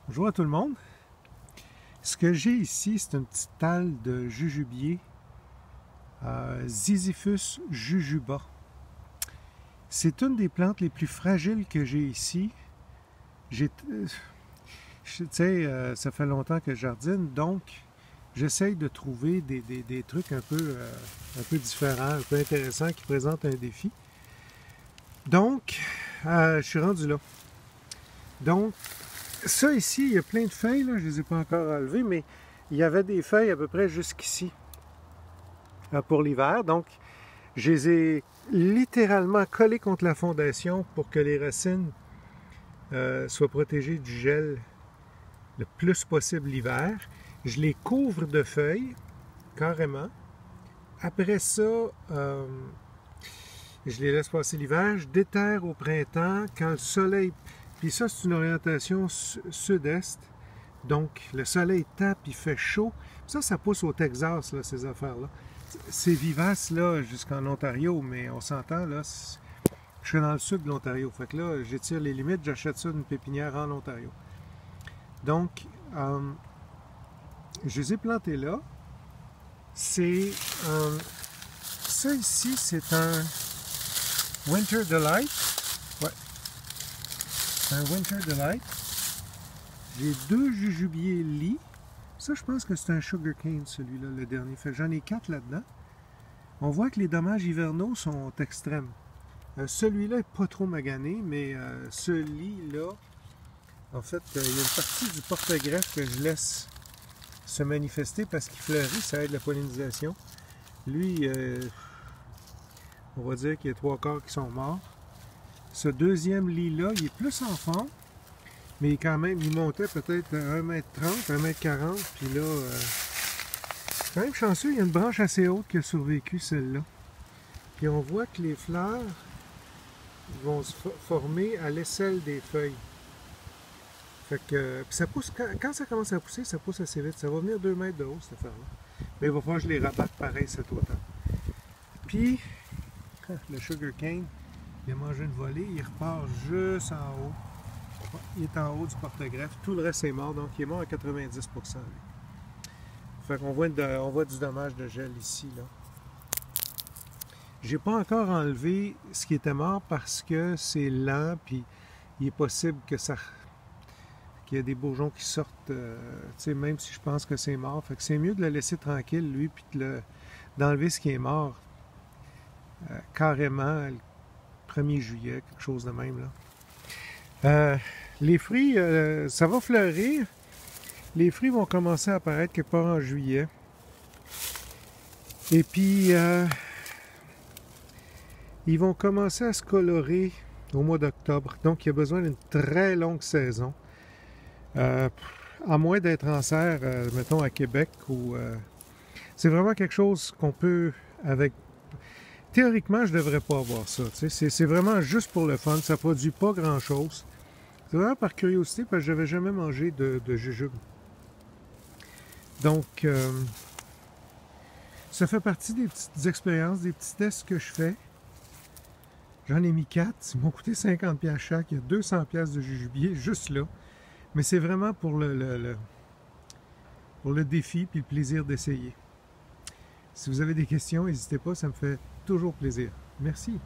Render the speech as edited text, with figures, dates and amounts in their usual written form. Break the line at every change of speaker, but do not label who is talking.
Bonjour à tout le monde. Ce que j'ai ici, c'est une petite talle de jujubier, Ziziphus jujuba. C'est une des plantes les plus fragiles que j'ai ici. Tu sais, ça fait longtemps que je jardine, donc j'essaye de trouver des trucs un peu différents, un peu intéressants qui présentent un défi. Donc, je suis rendu là. Donc, ça ici, il y a plein de feuilles, là, je ne les ai pas encore enlevées, mais il y avait des feuilles à peu près jusqu'ici pour l'hiver. Donc, je les ai littéralement collées contre la fondation pour que les racines soient protégées du gel le plus possible l'hiver. Je les couvre de feuilles, carrément. Après ça, je les laisse passer l'hiver. Je déterre au printemps quand le soleil... Puis ça, c'est une orientation sud-est. Donc, le soleil tape, il fait chaud. Ça pousse au Texas, là, ces affaires-là. C'est vivace, là, jusqu'en Ontario, mais on s'entend, là, je suis dans le sud de l'Ontario. Fait que là, j'étire les limites, j'achète ça d'une pépinière en Ontario. Donc, je les ai plantés là. C'est... ça ici, c'est un Winter Delight. Ouais. C'est un Winter Delight. J'ai deux jujubiers lits. Ça, je pense que c'est un Sugar Cane, celui-là, le dernier. Fait que j'en ai 4 là-dedans. On voit que les dommages hivernaux sont extrêmes. Celui-là n'est pas trop magané, mais ce lit-là, en fait, il y a une partie du porte-greffe que je laisse se manifester parce qu'il fleurit, ça aide la pollinisation. Lui, on va dire qu'il y a 3/4 qui sont morts. Ce deuxième lit-là, il est plus en forme, mais quand même, il montait peut-être 1,30 m, 1,40 m, puis là, quand même chanceux, il y a une branche assez haute qui a survécu, celle-là. Puis on voit que les fleurs vont se former à l'aisselle des feuilles. Fait que, puis ça pousse, quand ça commence à pousser, ça pousse assez vite. Ça va venir 2 mètres de haut, cette affaire-là. Mais il va falloir que je les rabatte pareil cet automne. Puis, le Sugar Cane, il a mangé une volée, il repart juste en haut. Il est en haut du porte-greffe. Tout le reste est mort, donc il est mort à 90%. Lui. Fait qu'on voit, on voit du dommage de gel ici, là. J'ai pas encore enlevé ce qui était mort parce que c'est lent, puis il est possible que qu'il y ait des bourgeons qui sortent, même si je pense que c'est mort. Fait que c'est mieux de le laisser tranquille, lui, puis d'enlever ce qui est mort carrément le 1er juillet, quelque chose de même, là. Les fruits, ça va fleurir. Les fruits vont commencer à apparaître quelque part en juillet. Et puis, ils vont commencer à se colorer au mois d'octobre. Donc, il y a besoin d'une très longue saison. À moins d'être en serre, mettons à Québec, ou c'est vraiment quelque chose qu'on peut, avec... Théoriquement, je ne devrais pas avoir ça. C'est vraiment juste pour le fun. Ça ne produit pas grand-chose. C'est vraiment par curiosité, parce que je n'avais jamais mangé de jujube. Donc, ça fait partie des petites expériences, des petits tests que je fais. J'en ai mis 4. Ils m'ont coûté 50$ chaque. Il y a 200$ de jujubier juste là. Mais c'est vraiment pour le défi et le plaisir d'essayer. Si vous avez des questions, n'hésitez pas, ça me fait toujours plaisir. Merci.